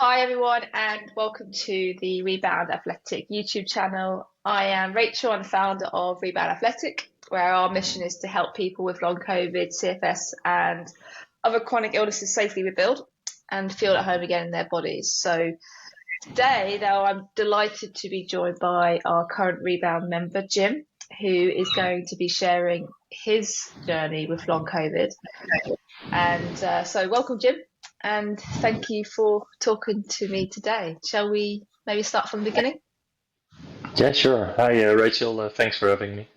Hi everyone and welcome to the Rebound Athletic YouTube channel. I am Rachel, I'm the founder of Rebound Athletic, where our mission is to help people with long COVID, CFS and other chronic illnesses safely rebuild and feel at home again in their bodies. So today though, I'm delighted to be joined by our current Rebound member, Jim, who is going to be sharing his journey with long COVID. And so welcome, Jim. And thank you for talking to me today. Shall we maybe start from the beginning? Yeah, sure. Hi, Rachel. Thanks for having me.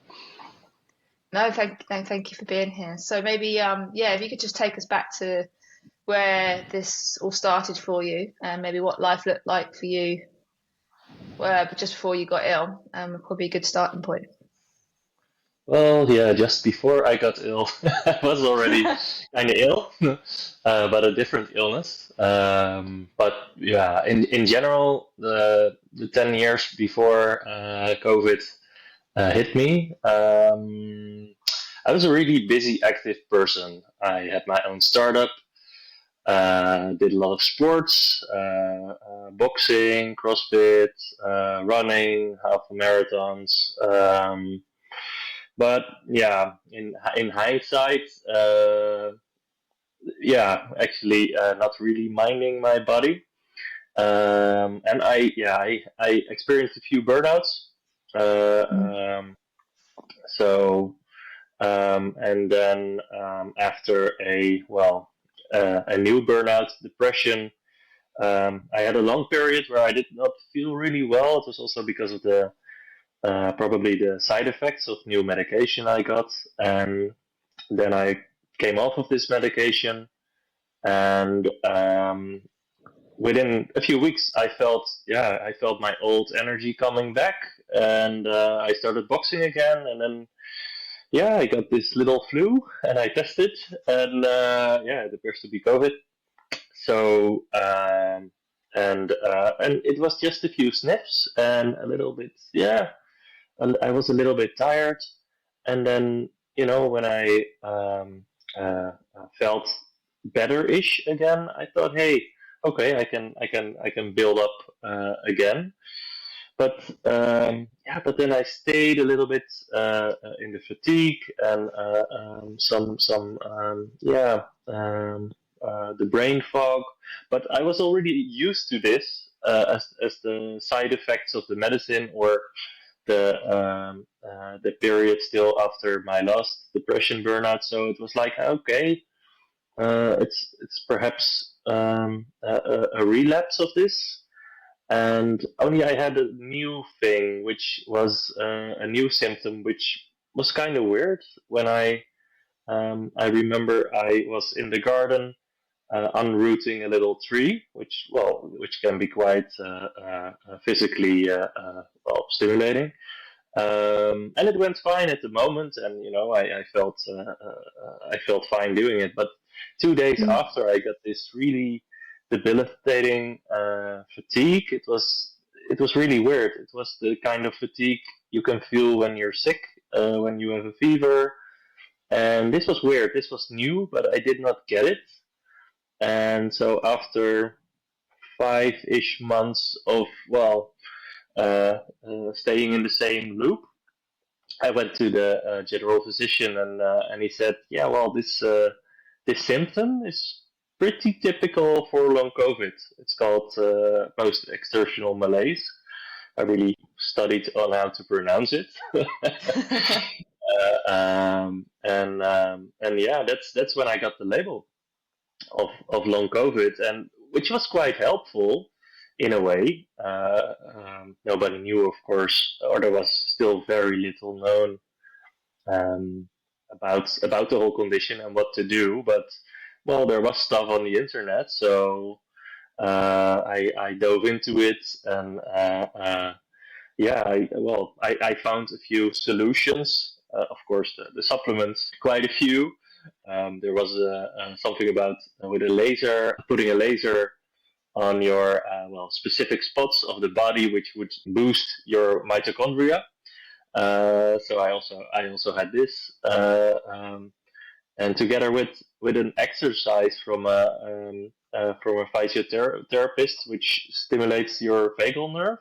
No, thank you for being here. So maybe, if you could just take us back to where this all started for you, and maybe what life looked like for you, but just before you got ill, probably a good starting point. Well, yeah, just before I got ill, I was already kind of ill, but a different illness. But yeah, in general, the 10 years before COVID hit me, I was a really busy, active person. I had my own startup, did a lot of sports, boxing, CrossFit, running, half marathons. But yeah, in hindsight, yeah, actually, not really minding my body. And I experienced a few burnouts. Uh, Mm. um, so and then after a new burnout, depression. I had a long period where I did not feel really well. It was also because of the probably the side effects of new medication I got, and then I came off of this medication, and within a few weeks, I felt my old energy coming back, and I started boxing again, and then I got this little flu, and I tested, and it appears to be COVID. So and it was just a few sniffs and a little bit, and I was a little bit tired, and then when I felt better-ish again, I thought, hey, okay, I can build up again. But then I stayed a little bit in the fatigue and the brain fog. But I was already used to this as the side effects of the medicine or the period still after my last depression burnout. So it was like, okay, it's perhaps a relapse of this, and only I had a new thing, which was a new symptom, which was kind of weird. When I remember I was in the garden unrooting a little tree, which can be quite physically stimulating. And it went fine at the moment, and I felt fine doing it. But 2 days Mm. after, I got this really debilitating fatigue. It was really weird. It was the kind of fatigue you can feel when you're sick, when you have a fever. And this was weird. This was new, but I did not get it. And so after 5-ish months of staying in the same loop, I went to the general physician, and he said, "Yeah, well, this symptom is pretty typical for long COVID. It's called post-exertional malaise." I really studied on how to pronounce it, and yeah, that's when I got the label of long COVID, and which was quite helpful in a way. Nobody knew, of course, or there was still very little known um, about the whole condition and what to do. But well, there was stuff on the internet, so I dove into it, and I found a few solutions. Of course, the supplements, quite a few. There was something about with a laser, putting a laser on your specific spots of the body, which would boost your mitochondria. So I also had this, and together with an exercise from from a physiotherapist, which stimulates your vagal nerve,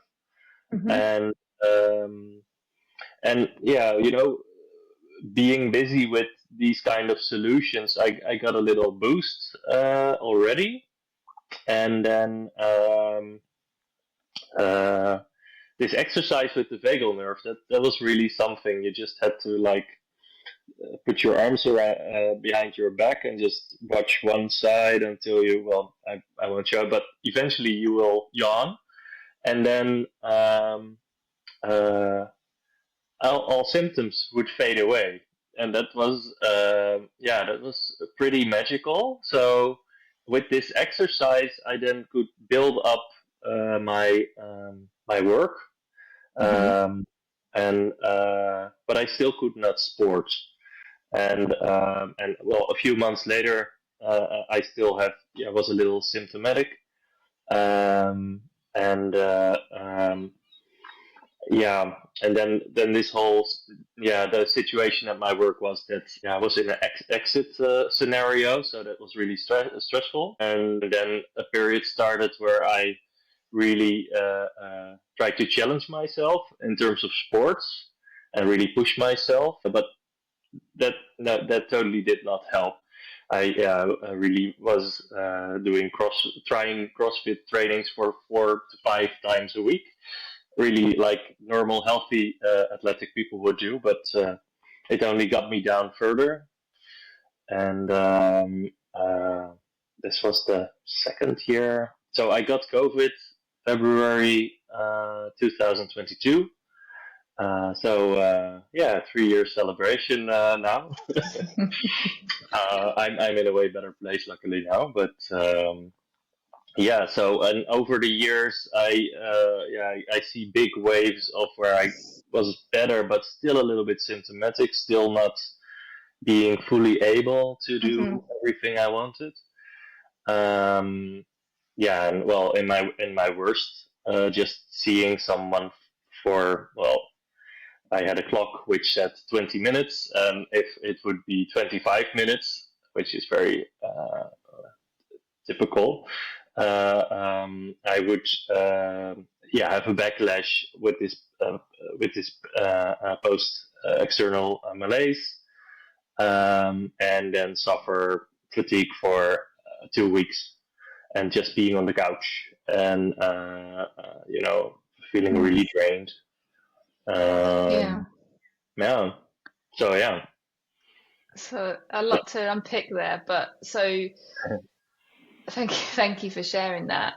and yeah, being busy with these kind of solutions, I got a little boost already, and then this exercise with the vagal nerve, that was really something. You just had to like put your arms around, behind your back and just watch one side until I won't show, but eventually you will yawn, and then all symptoms would fade away, and that was pretty magical. So with this exercise, I then could build up my work, and but I still could not sport, and well, a few months later, I still was a little symptomatic, and yeah, and then this whole the situation at my work was that I was in an exit scenario, so that was really stressful, and then a period started where I really tried to challenge myself in terms of sports and really push myself, but that totally did not help. I really was trying CrossFit trainings for 4 to 5 times a week, really like normal, healthy athletic people would do, but it only got me down further. And this was the second year. So I got COVID February 2022. So 3 year celebration now. I'm in a way better place, luckily now. But and over the years, I see big waves of where I was better, but still a little bit symptomatic, still not being fully able to do everything I wanted. And well, in my worst, just seeing someone I had a clock which said 20 minutes, and if it would be 25 minutes, which is very typical, I would have a backlash with this post external malaise, and then suffer fatigue for 2 weeks, and just being on the couch and feeling really drained. So a lot to unpick there, but so thank you for sharing that.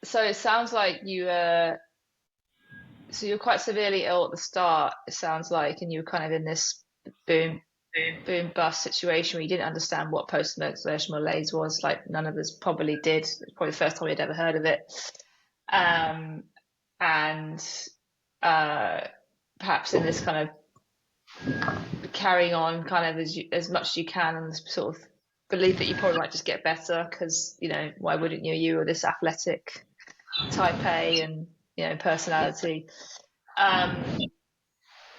So it sounds like you're quite severely ill at the start, it sounds like, and you were kind of in this boom bust situation where you didn't understand what post-exertional malaise was. Like, none of us probably did. It's probably the first time we'd ever heard of it. And perhaps in this kind of carrying on kind of as much as you can, and this sort of belief that you probably might just get better because, why wouldn't you? You were this athletic type A and, personality.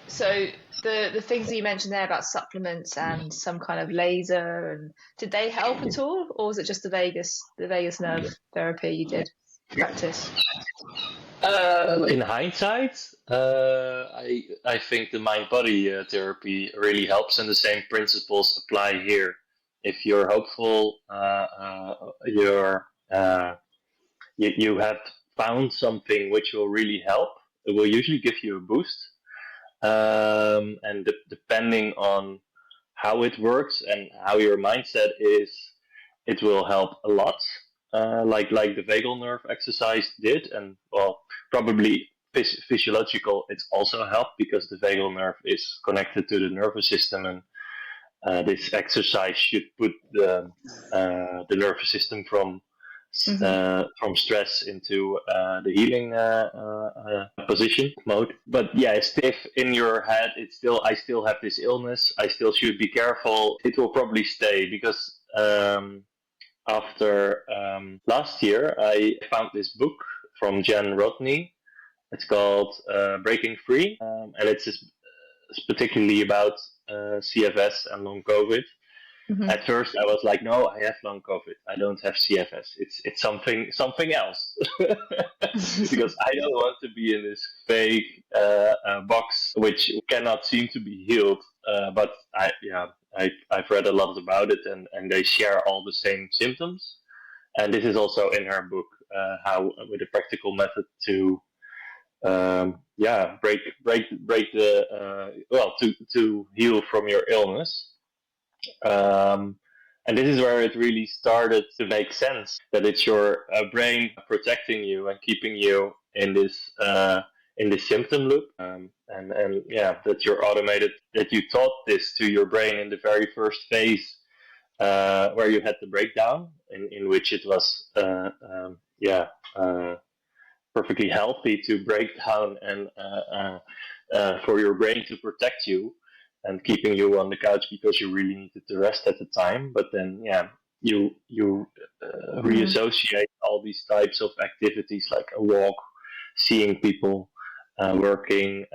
So the things that you mentioned there about supplements and some kind of laser, and did they help at all, or was it just the vagus nerve therapy you did practice? In hindsight, I think the mind-body therapy really helps, and the same principles apply here. If you're hopeful, you have found something which will really help. It will usually give you a boost, and depending on how it works and how your mindset is, it will help a lot. Like the vagal nerve exercise did, and well, probably physiological, it's also helped because the vagal nerve is connected to the nervous system, and this exercise should put the nervous system from stress into the healing position mode. But yeah, it's stiff in your head. I still have this illness. I still should be careful. It will probably stay because after last year, I found this book from Jen Rodney. It's called Breaking Free, and it's particularly about CFS and long COVID. Hmm. At first, I was like, no, I have long COVID. I don't have CFS. It's something else because I don't want to be in this fake box which cannot seem to be healed. But I've read a lot about it, and they share all the same symptoms. And this is also in her book, how with a practical method to break the to heal from your illness. Um, and this is where it really started to make sense that it's your brain protecting you and keeping you in this symptom loop. And yeah, that you're automated, that you taught this to your brain in the very first phase where you had the breakdown, in which it was perfectly healthy to break down and for your brain to protect you and keeping you on the couch because you really needed to rest at the time. But then, yeah, you Mm. reassociate all these types of activities like a walk, seeing people, working,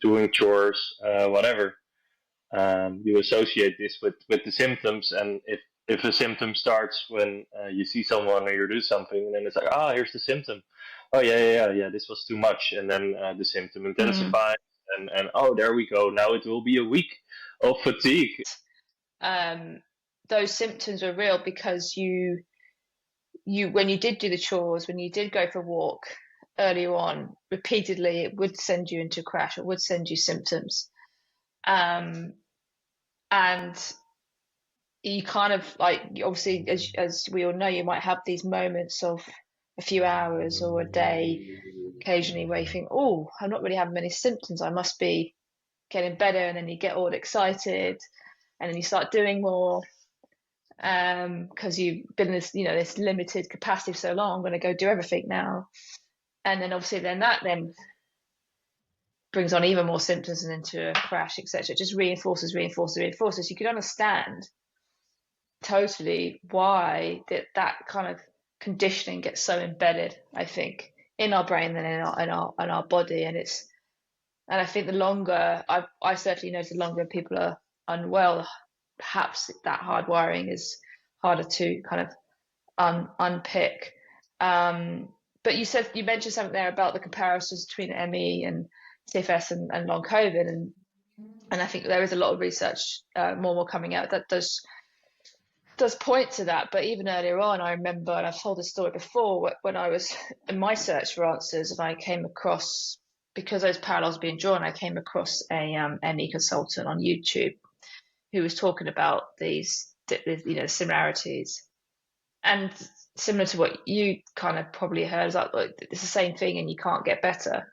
doing chores, whatever. You associate this with the symptoms, and if a symptom starts when you see someone or you do something, and then it's like, ah, here's the symptom. Oh yeah, this was too much, and then the symptom Mm. intensifies, and oh, there we go. Now it will be a week of fatigue. Um, those symptoms were real because you when you did do the chores, when you did go for a walk earlier on, repeatedly, it would send you into a crash. It would send you symptoms. Um, and you kind of like, obviously, as we all know, you might have these moments of a few hours or a day occasionally where you think, oh, I'm not really having many symptoms. I must be getting better. And then you get all excited and then you start doing more because you've been in this, this limited capacity for so long. I'm going to go do everything now. And then obviously then that then brings on even more symptoms and into a crash, etc. It just reinforces. You can understand totally why that kind of conditioning gets so embedded, I think, in our brain and in our body. And I think the longer I certainly know, the longer people are unwell, perhaps that hardwiring is harder to kind of unpick. Um, but you mentioned something there about the comparisons between ME and CFS and long COVID, and I think there is a lot of research, more and more coming out that does point to that. But even earlier on, I remember, and I've told this story before, when I was in my search for answers, and I came across, because those parallels being drawn, I came across a ME consultant on YouTube who was talking about these similarities, and similar to what you kind of probably heard, is like, look, it's the same thing, and you can't get better.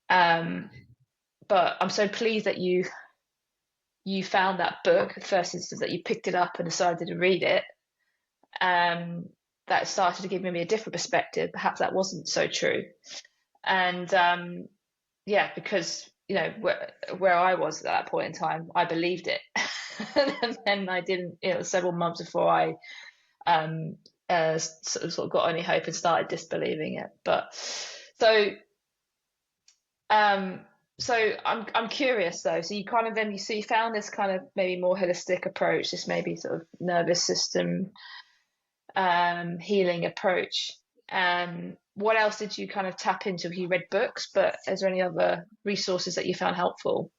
But I'm so pleased that you found that book, the first instance that you picked it up and decided to read it. That started to give me a different perspective. Perhaps that wasn't so true. And yeah, because where I was at that point in time, I believed it, and then I didn't. Several months before I sort of got any hope and started disbelieving it. But so um, I'm curious though. So you kind of then you found this kind of maybe more holistic approach, this maybe sort of nervous system healing approach. What else did you kind of tap into? You read books, but is there any other resources that you found helpful?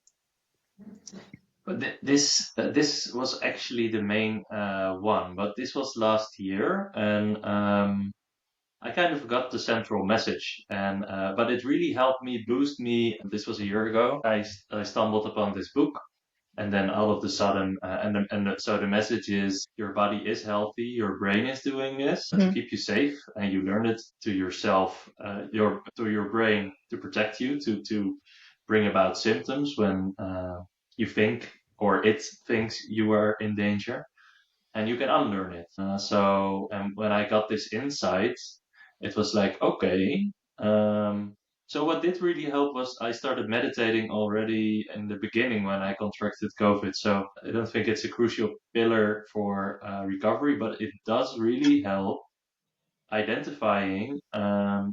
But this was actually the main one, but this was last year, and I kind of got the central message, and but it really helped me boost me. This was a year ago. I stumbled upon this book, and then all of a sudden, so the message is your body is healthy, your brain is doing this to Mm-hmm. keep you safe, and you learn it to yourself, your brain to protect you, to bring about symptoms when you think or it thinks you are in danger, and you can unlearn it. And when I got this insight, it was like, okay. So what did really help was I started meditating already in the beginning when I contracted COVID. So I don't think it's a crucial pillar for recovery, but it does really help identifying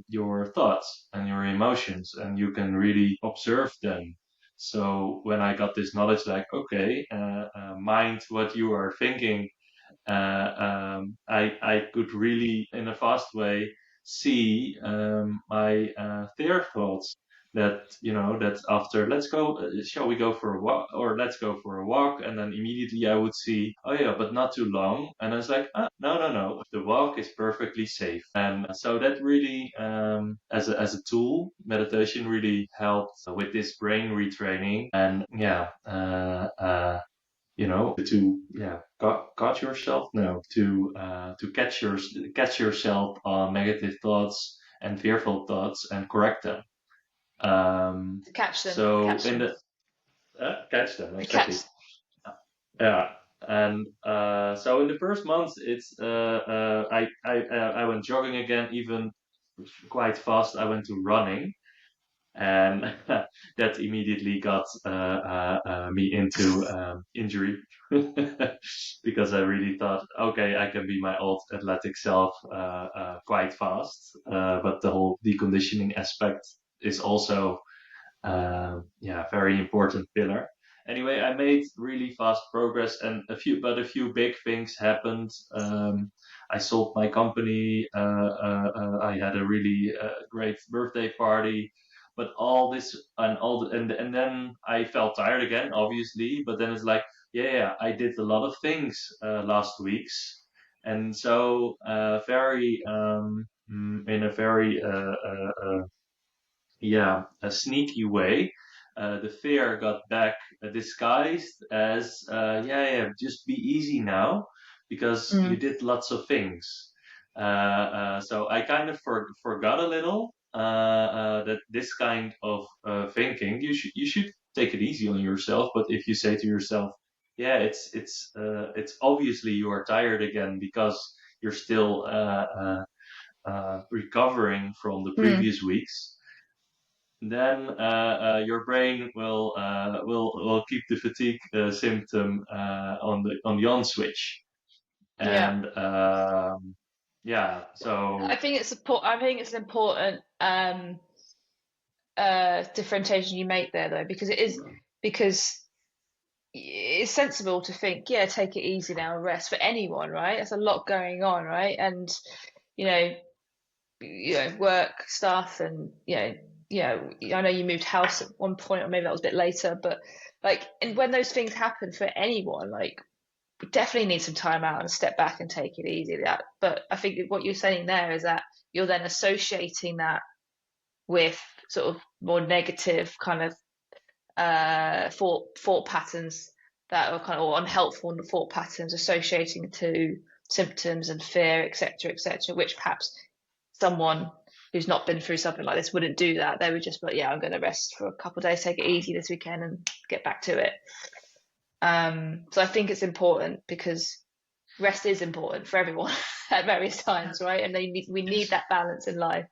your thoughts and your emotions, and you can really observe them. So when I got this knowledge, like, okay, mind what you are thinking, I could really, in a fast way, see my fear thoughts. That that after let's go, shall we go for a walk, or let's go for a walk, and then immediately I would see, oh yeah, but not too long, and I was like, no, no, no, the walk is perfectly safe. And so that really, as a tool, meditation really helped with this brain retraining, and yeah, to got yourself, no, to catch yourself on negative thoughts and fearful thoughts and correct them. To catch them, So catch in them, the catch them to catch. exactly. Yeah, and so in the first months, I went jogging again, even quite fast. I went to running, and that immediately got me into injury because I really thought, okay, I can be my old athletic self quite fast, but the whole deconditioning aspect is also very important pillar. Anyway, I made really fast progress, and a few big things happened. I sold my company. I had a really great birthday party, but all this and and then I felt tired again, obviously. But then it's like, yeah, I did a lot of things last weeks, and so in a very a sneaky way. The fear got back disguised as, just be easy now because you Mm. did lots of things. So I kind of forgot a little that this kind of thinking, you should take it easy on yourself. But if you say to yourself, yeah, it's obviously you are tired again because you're still recovering from the Mm. previous weeks, then your brain will keep the fatigue symptom on the on switch, Yeah. and so I think it's an important differentiation you make there though, because it's sensible to think, yeah, take it easy now, rest for anyone, right? There's a lot going on, right? And you know, work stuff, and I know you moved house at one point, or maybe that was a bit later, but like, and when those things happen for anyone, like, we definitely need some time out and step back and take it easy. But I think what you're saying there is that you're then associating that with sort of more negative kind of thought patterns that are kind of, or unhelpful thought patterns associating to symptoms and fear, etc., which perhaps someone who's not been through something like this wouldn't do that. They would just be like, yeah, I'm going to rest for a couple of days, take it easy this weekend, and get back to it. So I think it's important because rest is important for everyone at various times, right? And we need that balance in life.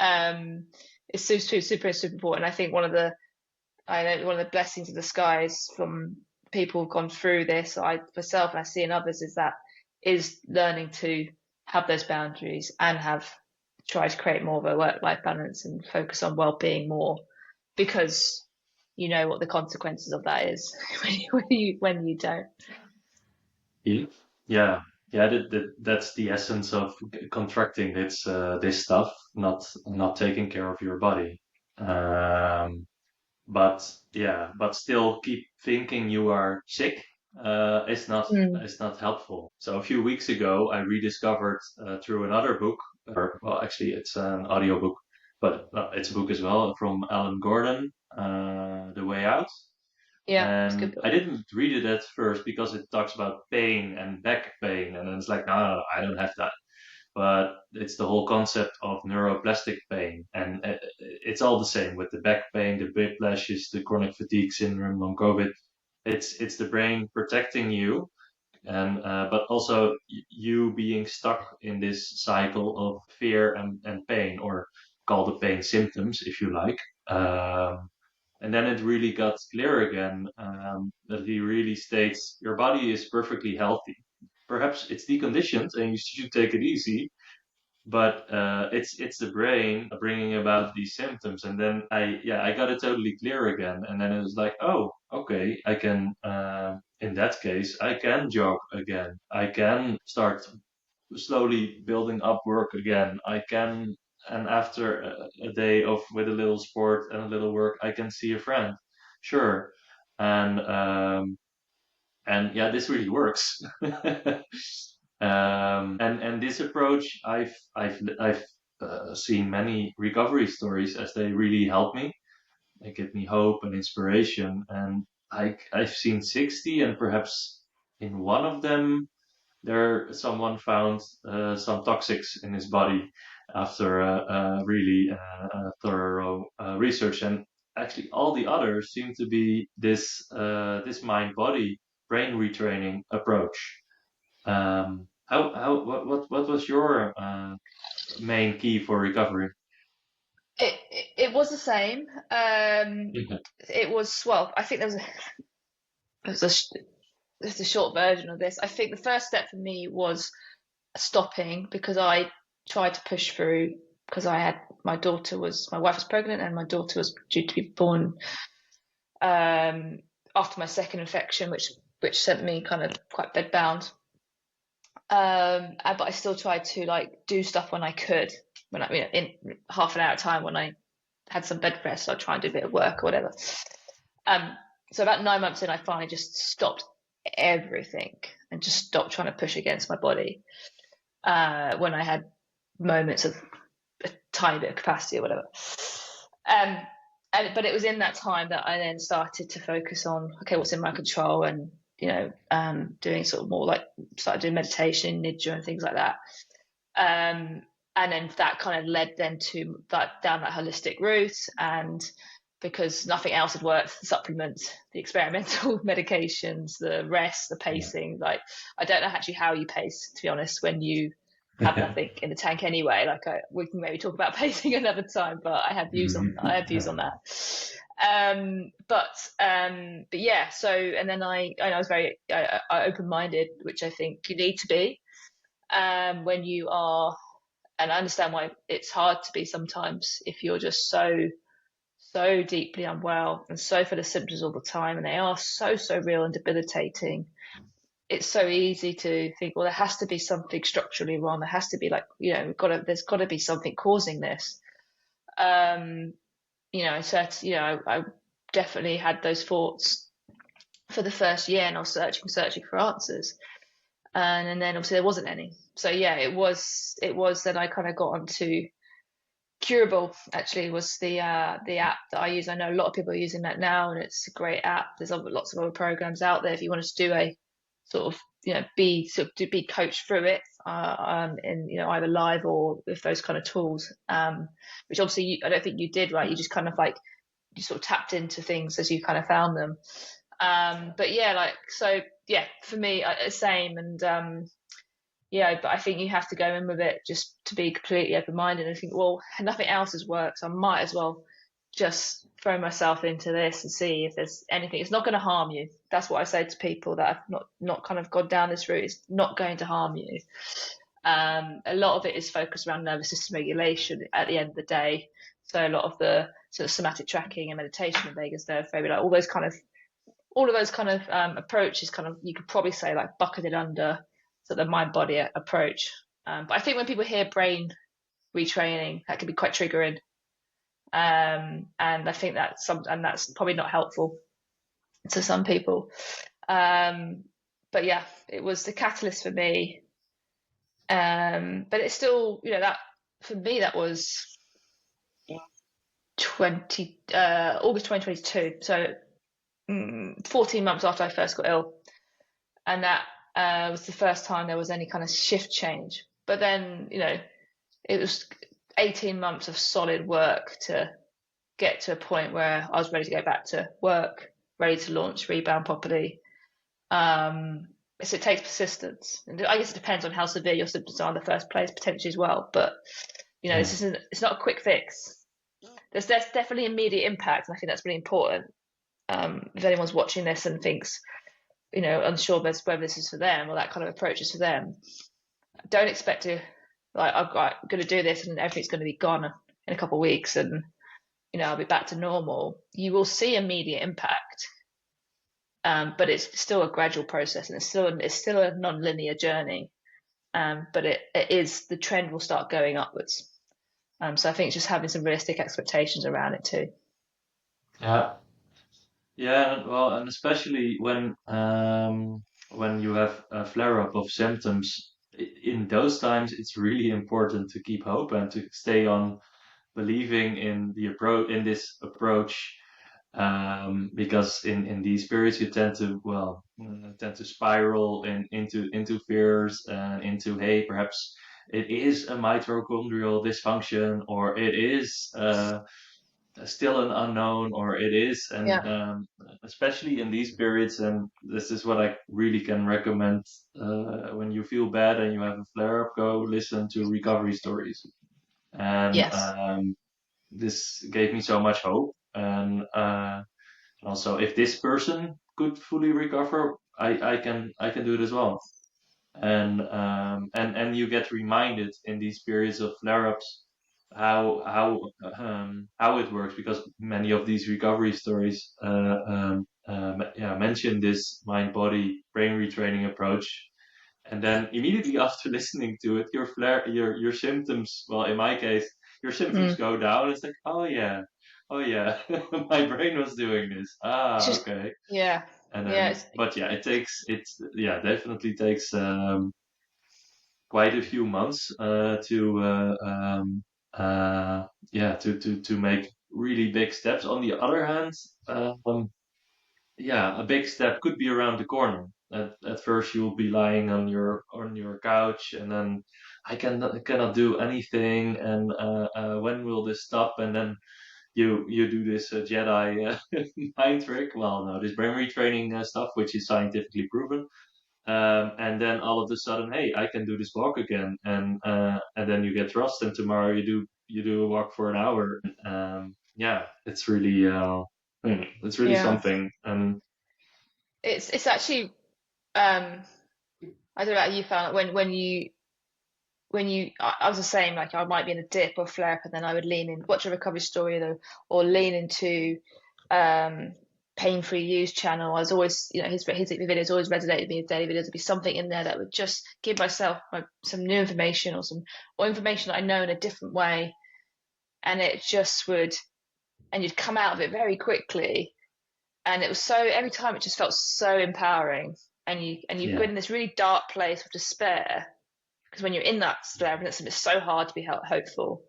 It's super important. I think one of the blessings of the skies from people who've gone through this, I myself and I see in others, is learning to have those boundaries and try to create more of a work-life balance and focus on well-being more, because you know what the consequences of that is when you don't. yeah, yeah, yeah. That's the essence of contracting this stuff, not taking care of your body. Um, but still keep thinking you are sick Mm. is not helpful. So a few weeks ago, I rediscovered through another book, or well, actually, it's an audiobook, but it's a book as well from Alan Gordon, The Way Out. Yeah, it's a good And book. I didn't read it at first because it talks about pain and back pain, and it's like, no, I don't have that. But it's the whole concept of neuroplastic pain, and it's all the same with the back pain, the whiplashes, the chronic fatigue syndrome, long COVID. It's the brain protecting you, and but also you being stuck in this cycle of fear and pain, or call the pain symptoms if you like. And then it really got clear again, that he really states your body is perfectly healthy. Perhaps it's deconditioned and you should take it easy, but it's the brain bringing about these symptoms. And then I got it totally clear again, and then it was like, oh, okay, I can in that case I can jog again, I can start slowly building up work again, I can, and after a day of with a little sport and a little work, I can see a friend, sure. And yeah, this really works. And this approach, I've seen many recovery stories as they really help me. They give me hope and inspiration. And I've seen 60, and perhaps in one of them, someone found some toxics in his body after really thorough research. And actually, all the others seem to be this mind body brain retraining approach. What was your main key for recovery? It was the same. Mhm. It was, well, I think there's there's a short version of this. I think the first step for me was stopping, because I tried to push through, because my wife was pregnant and my daughter was due to be born after my second infection, which sent me kind of quite bedbound. But I still tried to like do stuff when I could, in half an hour at a time when I had some bed rest. I'd try and do a bit of work or whatever. Um, so about 9 months in, I finally just stopped everything and just stopped trying to push against my body. When I had moments of a tiny bit of capacity or whatever. Um, but it was in that time that I then started to focus on, okay, what's in my control, and doing sort of more like started doing meditation, nidra, and things like that. And then that kind of led then to down that holistic route, and because nothing else had worked, the supplements, the experimental medications, the rest, the Yeah. pacing, like I don't know actually how you pace, to be honest, when you have nothing in the tank anyway. Like we can maybe talk about pacing another time, but I have views on that. But yeah. So and then I was very open-minded, which I think you need to be when you are, and I understand why it's hard to be sometimes if you're just so deeply unwell and so full of symptoms all the time, and they are so real and debilitating. It's so easy to think, well, there has to be something structurally wrong. There has to be there's got to be something causing this. I definitely had those thoughts for the first year, and I was searching for answers, and then obviously there wasn't any. So yeah, it was that I kind of got onto Curable. Actually, was the app that I use. I know a lot of people are using that now, and it's a great app. There's lots of other programs out there if you wanted to do a sort of be coached through it, in either live or with those kind of tools. Which obviously I don't think you did, right? You just kind of like you sort of tapped into things as you kind of found them. But yeah, for me, same. And yeah, but I think you have to go in with it just to be completely open-minded and think, well, nothing else has worked, so I might as well just throw myself into this and see if there's anything. It's not going to harm you. That's what I say to people that have not kind of gone down this route. It's not going to harm you. A lot of it is focused around nervous system regulation at the end of the day. So a lot of the sort of somatic tracking and meditation and vagus nerve, maybe like all of those kind of approaches, kind of you could probably say like bucketed under sort of the mind body approach. But I think when people hear brain retraining, that can be quite triggering. And I think that's probably not helpful to some people. But yeah, it was the catalyst for me. But it's still, that for me, that was August 2022. So 14 months after I first got ill. And that was the first time there was any kind of shift change. But then, it was 18 months of solid work to get to a point where I was ready to go back to work, ready to launch Rebound properly. So it takes persistence. And I guess it depends on how severe your symptoms are in the first place, potentially as well. But, it's not a quick fix. There's definitely immediate impact, and I think that's really important. If anyone's watching this and thinks, unsure whether this is for them or that kind of approach is for them, don't expect to like I'm going to do this and everything's going to be gone in a couple of weeks and I'll be back to normal, you will see immediate impact. But it's still a gradual process, and it's still a non-linear journey. But it is, the trend will start going upwards. So I think it's just having some realistic expectations around it too. Yeah. Yeah, well, and especially when you have a flare-up of symptoms, in those times, it's really important to keep hope and to stay on believing in this approach, because in these periods you tend to spiral into fears and into, hey, perhaps it is a mitochondrial dysfunction, or it is still an unknown, or it is, and Yeah. especially in these periods, and this is what I really can recommend, when you feel bad and you have a flare up, go listen to recovery stories. And Yes. this gave me so much hope. And also, if this person could fully recover, I can do it as well. And you get reminded in these periods of flare-ups how it works, because many of these recovery stories mention this mind body brain retraining approach. And then immediately after listening to it, your symptoms, well, in my case, your symptoms go down. It's like, oh yeah, my brain was doing this. It's Ah, just, okay. yeah. And Yeah. then, but yeah, definitely takes quite a few months to make really big steps. On the other hand, a big step could be around the corner. At first, you'll be lying on your couch, and then cannot do anything. And when will this stop? And then you do this Jedi mind trick. Well, no, this brain retraining stuff, which is scientifically proven. And then all of a sudden, hey, I can do this walk again, and then you get thrust, and tomorrow you do a walk for an hour. It's really it's really Yeah. something. And It's actually, I don't know how you found it I was the same, like I might be in a dip or flare up, and then I would watch a recovery story though, or lean into pain-free use channel. I was always, his videos always resonated with me, his daily videos. There'd be something in there that would just give myself some new information, or information that I know in a different way, and it just would, and you'd come out of it very quickly. And it was so, every time it just felt so empowering, and you go in this really dark place of despair, because when you're in that despair, and it's so hard to be hopeful,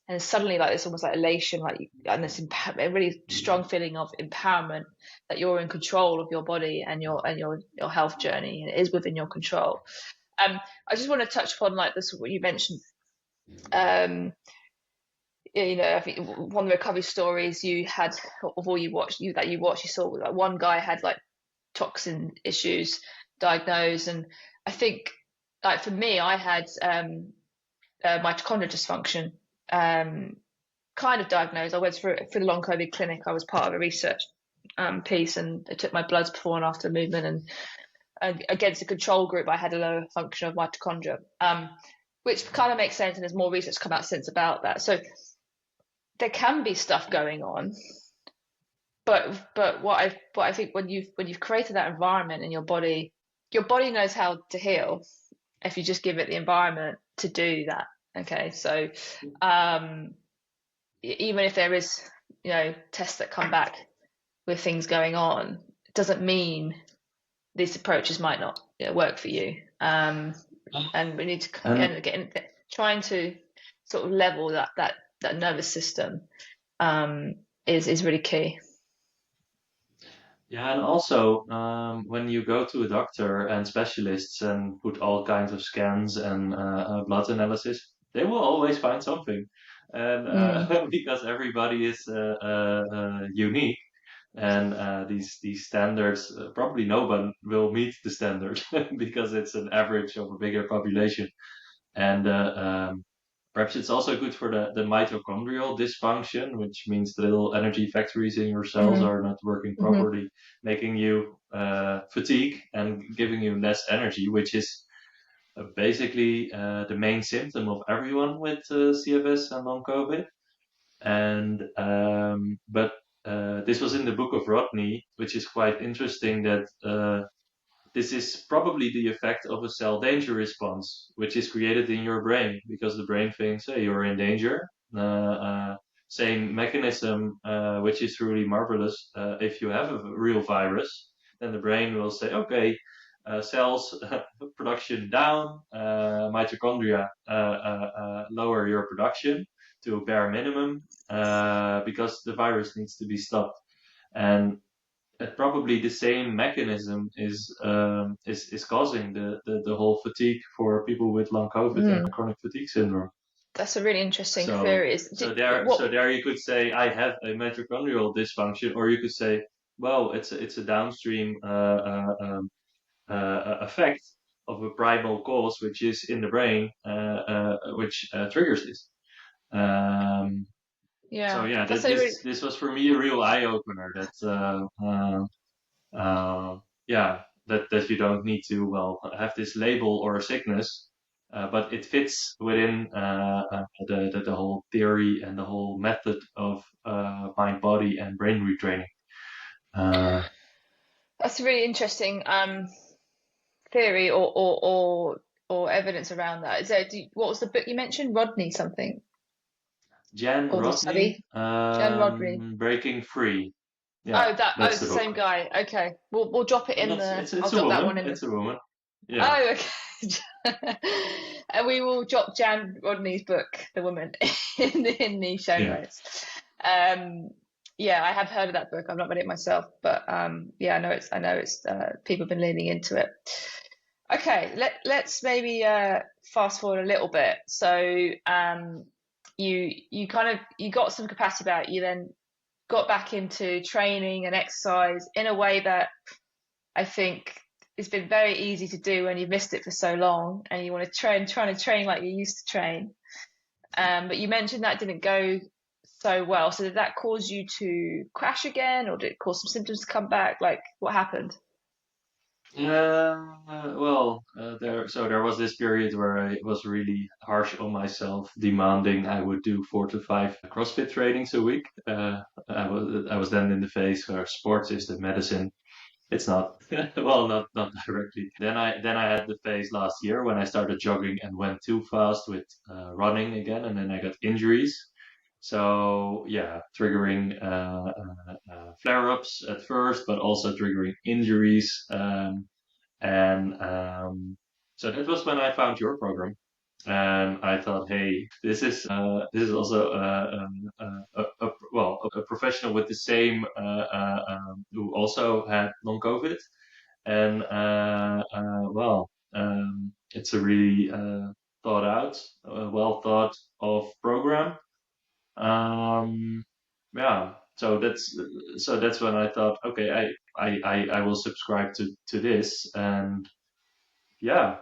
and suddenly like this almost like elation, and this a really strong feeling of empowerment, that you're in control of your body and your health journey, and it is within your control. I just want to touch upon like this, what you mentioned. I think one of the recovery stories you had, of all you saw like one guy had like toxin issues diagnosed, and I think, like for me, I had mitochondrial dysfunction kind of diagnosed. I went for the long COVID clinic. I was part of a research piece, and they took my bloods before and after movement, and against a control group, I had a lower function of mitochondria, which kind of makes sense. And there's more research come out since about that. So there can be stuff going on, but what I think, when you've created that environment in your body knows how to heal if you just give it the environment to do that. Okay, so even if there is tests that come back with things going on, it doesn't mean these approaches might not work for you. And we need to get in, trying to sort of level that nervous system is really key. yeah, and also when you go to a doctor and specialists and put all kinds of scans and blood analysis, they will always find something, and because everybody is unique, and these standards, probably no one will meet the standard because it's an average of a bigger population. And perhaps it's also good for the mitochondrial dysfunction, which means the little energy factories in your cells are not working properly, making you fatigue and giving you less energy, which is basically the main symptom of everyone with CFS and long COVID. And but this was in the book of Rodney, which is quite interesting that this is probably the effect of a cell danger response, which is created in your brain because the brain thinks, hey, you're in danger. Same mechanism, which is really marvelous. If you have a real virus, then the brain will say, okay, cells production down, mitochondria lower your production to a bare minimum because the virus needs to be stopped. And probably the same mechanism is causing the whole fatigue for people with long COVID and chronic fatigue syndrome. That's a really interesting So theory. so there you could say I have a mitochondrial dysfunction, or you could say, well, it's a downstream effect of a primal cause which is in the brain, which triggers this. So yeah, this was for me a real eye opener. That you don't need to have this label or a sickness, but it fits within the whole theory and the whole method of mind, body, and brain retraining. That's a really interesting theory or evidence around that. What was the book you mentioned? Rodney something. Jan Rodney. Jan Rodney. Breaking Free. Yeah, it's the same guy. Okay, we'll drop it in the. I'll drop that one in. It's a woman. Yeah. Oh, okay. And we will drop Jan Rodney's book, The Woman, in the show notes. Yeah, I have heard of that book. I've not read it myself, but yeah, I know it's people have been leaning into it. Okay, let's maybe fast forward a little bit. So you got some capacity back. You then got back into training and exercise in a way that I think it's been very easy to do when you've missed it for so long and you want to trying to train like you used to train. But you mentioned that didn't go so well. So did that cause you to crash again, or did it cause some symptoms to come back? Like, what happened? There was this period where I was really harsh on myself, demanding I would do 4 to 5 CrossFit trainings a week. I was then in the phase where sports is the medicine. It's not not directly. Then I had the phase last year when I started jogging and went too fast with running again, and then I got injuries. So yeah, triggering flare-ups at first, but also triggering injuries. So that was when I found your program, and I thought, hey, this is also a professional with the same who also had long COVID, and it's a really thought out, well thought of program. Yeah, so that's when I thought, okay, I will subscribe to this, and yeah,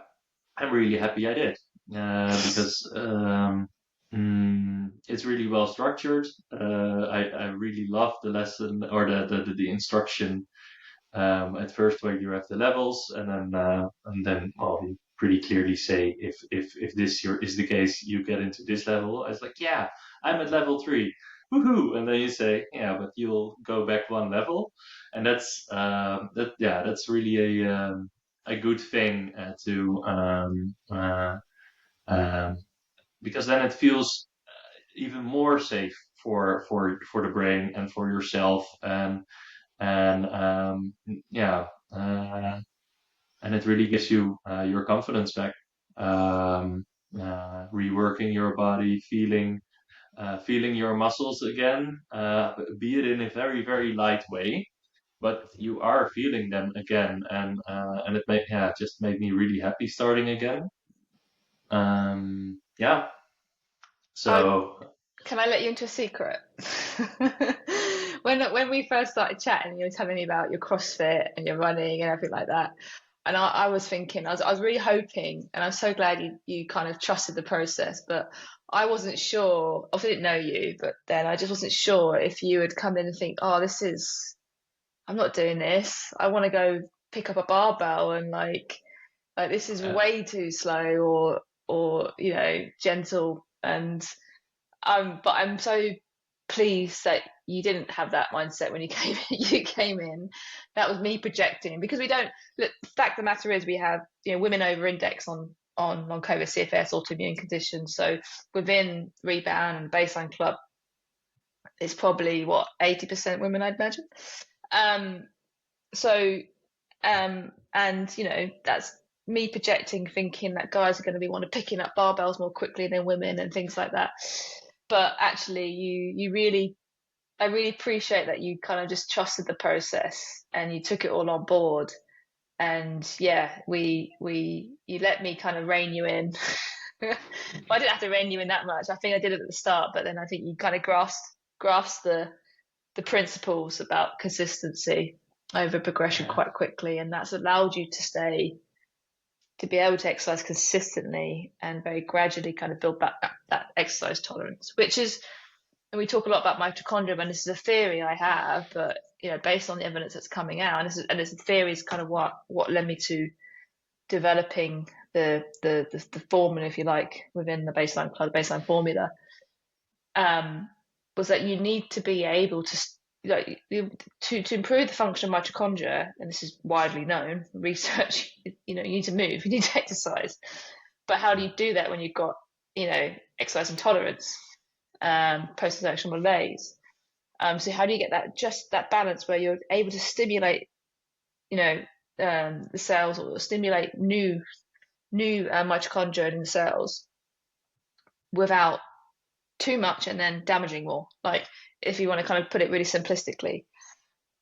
I'm really happy I did, because it's really well structured. I really love the lesson or the instruction at first, where you have the levels, and then you pretty clearly say if this is the case, you get into this level. I was like, yeah, I'm at level 3. Woohoo! And then you say, yeah, but you'll go back 1 level, and that's that's really a good thing because then it feels even more safe for the brain and for yourself, and and it really gives you your confidence back. Reworking your body, feeling your muscles again, be it in a very, very light way, but you are feeling them again, and it just made me really happy starting again. So can I let you into a secret? When we first started chatting, you were telling me about your CrossFit and your running and everything like that. And I was thinking, I was really hoping, and I'm so glad you kind of trusted the process, but I wasn't sure. Obviously, I didn't know you, but then I just wasn't sure if you would come in and think, oh, I'm not doing this. I want to go pick up a barbell and like, Like this is way too slow or gentle. And but I'm so pleased that you didn't have that mindset when you came in. That was me projecting, because we don't look, the fact of the matter is we have women over index on long COVID, CFS, autoimmune conditions. So within Rebound and Baseline Club, it's probably 80% women, I'd imagine. And that's me projecting, thinking that guys are going to be picking up barbells more quickly than women and things like that. But actually, I really appreciate that you kind of just trusted the process and you took it all on board. And yeah, you let me kind of rein you in. I didn't have to rein you in that much. I think I did it at the start, but then I think you kind of grasped the principles about consistency over progression quite quickly, and that's allowed you to be able to exercise consistently and very gradually kind of build back that exercise tolerance, which is, and we talk a lot about mitochondria, and this is a theory I have, but based on the evidence that's coming out, and this theory is kind of what led me to developing the formula, if you like, within the baseline formula, was that you need to be able to improve the function of mitochondria, and this is widely known research. You need to move, you need to exercise, but how do you do that when you've got exercise intolerance, post-exertional malaise? So how do you get that balance where you're able to stimulate the cells, or stimulate new mitochondria in the cells without too much and then damaging more, like, if you want to kind of put it really simplistically.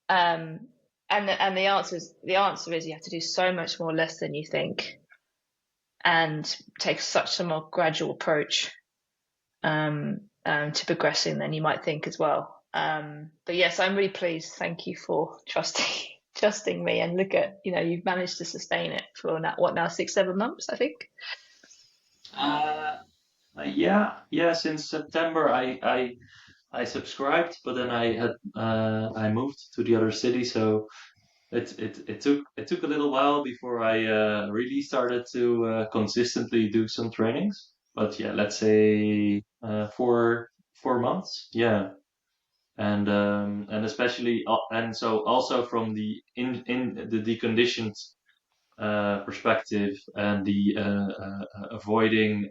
And the answer is you have to do so much more less than you think, and take such a more gradual approach to progressing than you might think as well. But yes, I'm really pleased. Thank you for trusting me, and look at you've managed to sustain it for now 6-7 months, I think. Yeah. Since September, I subscribed, but then I moved to the other city, so it took a little while before I really started to consistently do some trainings. But yeah, let's say 4 months. Yeah. And especially and so also from the in the deconditioned perspective, and the avoiding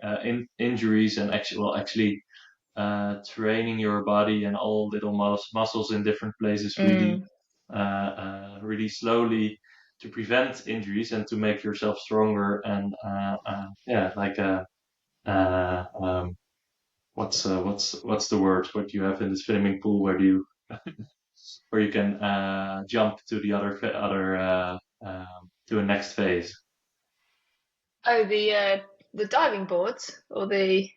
injuries, and actually training your body and all little muscles in different places really slowly, to prevent injuries and to make yourself stronger. And like what's the word what you have in the swimming pool, where you can jump to the other to a next phase. Oh, the diving boards, or the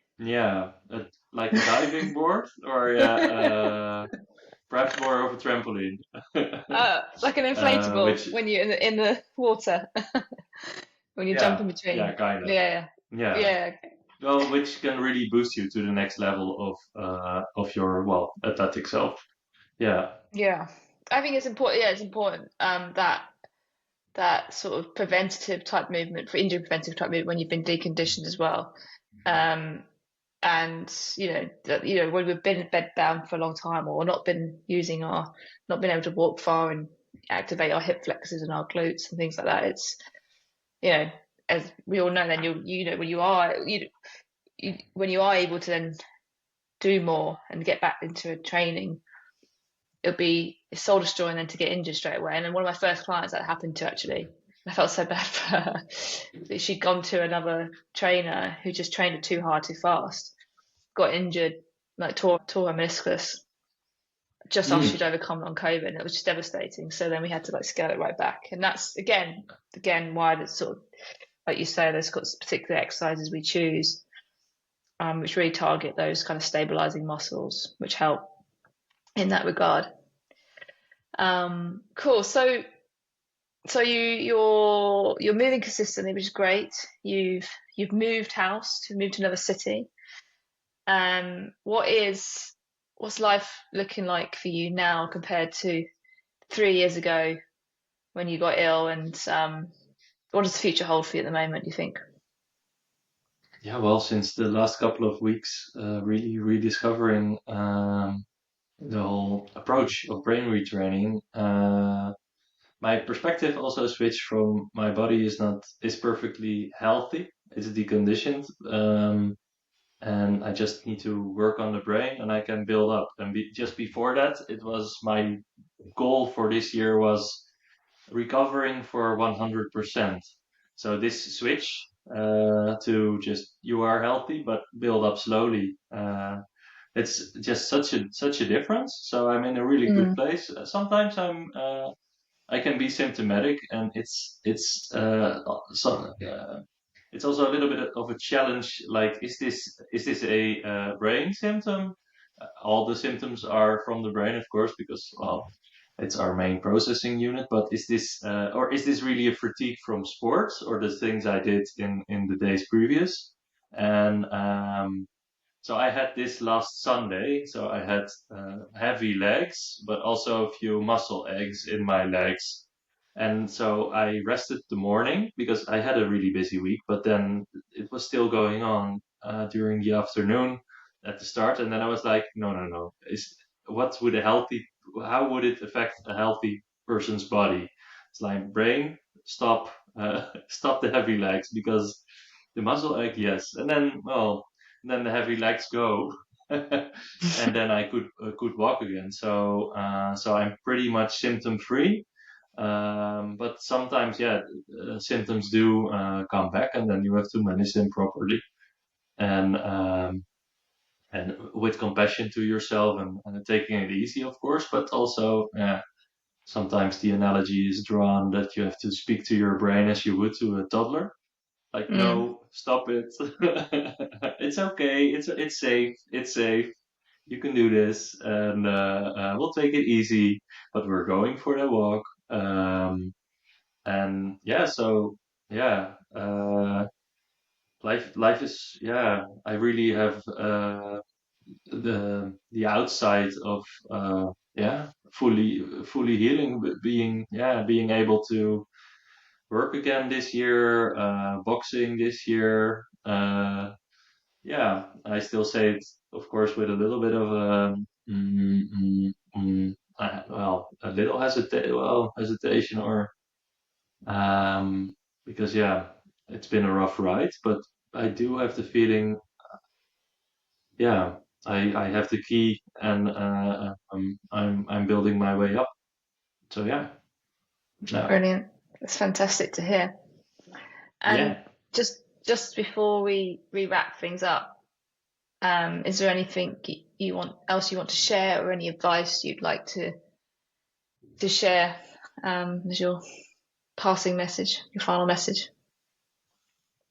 like a diving board, or perhaps more of a trampoline. Like an inflatable, when you're in the water, when you jump in between. Yeah, kind of. Yeah. Okay. Well, which can really boost you to the next level of your athletic self. Yeah. I think it's important. Yeah, it's important that sort of preventative type movement, for injury preventive type movement, when you've been deconditioned as well. And when we've been bed bound for a long time, or not been able to walk far and activate our hip flexors and our glutes and things like that, it's as we all know, then when you are able to then do more and get back into a training, it's soul destroying then to get injured straight away. And then one of my first clients that happened to, actually, I felt so bad for her. She'd gone to another trainer who just trained her too hard, too fast, got injured, like tore her meniscus just after she'd overcome long COVID, and it was just devastating. So then we had to scale it right back. And that's again why it's sort of, like you say, there's got particular exercises we choose, which really target those kind of stabilizing muscles, which help in that regard. Cool. So you're moving consistently, which is great. You've moved house, you've moved to another city. What's life looking like for you now compared to 3 years ago when you got ill, and What does the future hold for you at the moment, do you think? Yeah, well, since the last couple of weeks, really rediscovering the whole approach of brain retraining. My perspective also switched from my body is perfectly healthy. It's deconditioned, and I just need to work on the brain, and I can build up. And just before that, it was my goal for this year was recovering for 100%. So this switch to just you are healthy but build up slowly. It's just such a difference. So I'm in a really good Mm. place. Sometimes I can be symptomatic, and it's also a little bit of a challenge. Like, is this a brain symptom? All the symptoms are from the brain, of course, because well, it's our main processing unit. But is this really a fatigue from sports or the things I did in the days previous? And so I had this last Sunday. So I had heavy legs, but also a few muscle aches in my legs. And so I rested the morning because I had a really busy week, but then it was still going on during the afternoon at the start. And then I was like, no, no, no. What would a healthy, how would it affect a healthy person's body? It's like brain, stop the heavy legs because the muscle ache, yes. And then, well, then the heavy legs go, and then I could walk again. So I'm pretty much symptom free. But sometimes, yeah, symptoms do come back, and then you have to manage them properly and with compassion to yourself and taking it easy, of course. But also, yeah, sometimes the analogy is drawn that you have to speak to your brain as you would to a toddler. Like, Mm. no, stop it. It's okay. It's safe. It's safe. You can do this, and we'll take it easy. But we're going for the walk. And yeah, so yeah, life is, yeah. I really have the outside of yeah, fully healing, but being able to work again this year, boxing this year. Yeah, I still say it, of course, with a little bit of mm, mm, well, a little hesitation, or because yeah, it's been a rough ride, but I do have the feeling, yeah, I have the key, and I'm building my way up. So yeah, no, Brilliant. That's fantastic to hear. And yeah. just before we wrap things up, is there anything you want to share, or any advice you'd like to share as your passing message, your final message?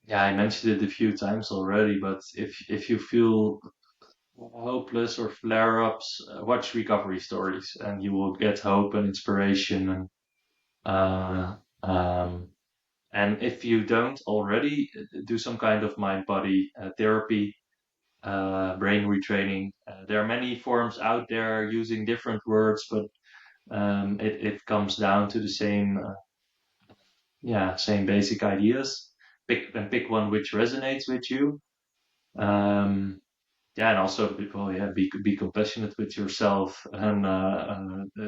Yeah, I mentioned it a few times already, but if you feel hopeless or flare-ups, watch recovery stories, and you will get hope and inspiration. Uh, um, and if you don't already, do some kind of mind-body therapy, brain retraining. There are many forms out there using different words, but it comes down to the same, same basic ideas. Pick one which resonates with you. Um, yeah, and also be compassionate with yourself, and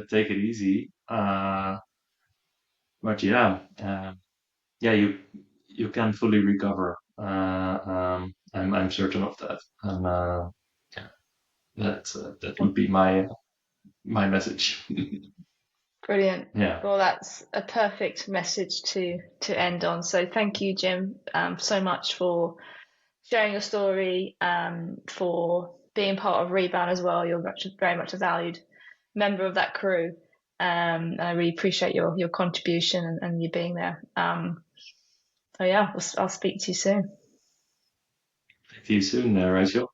take it easy. But yeah, yeah, you can fully recover. I'm certain of that, and yeah, that would be my message. Brilliant. Yeah, Well, that's a perfect message to end on. So thank you, Jim, so much for sharing your story, for being part of Rebound as well. You're very much a valued member of that crew. And I really appreciate your contribution and you being there. So yeah, I'll speak to you soon. see you soon, Rachel.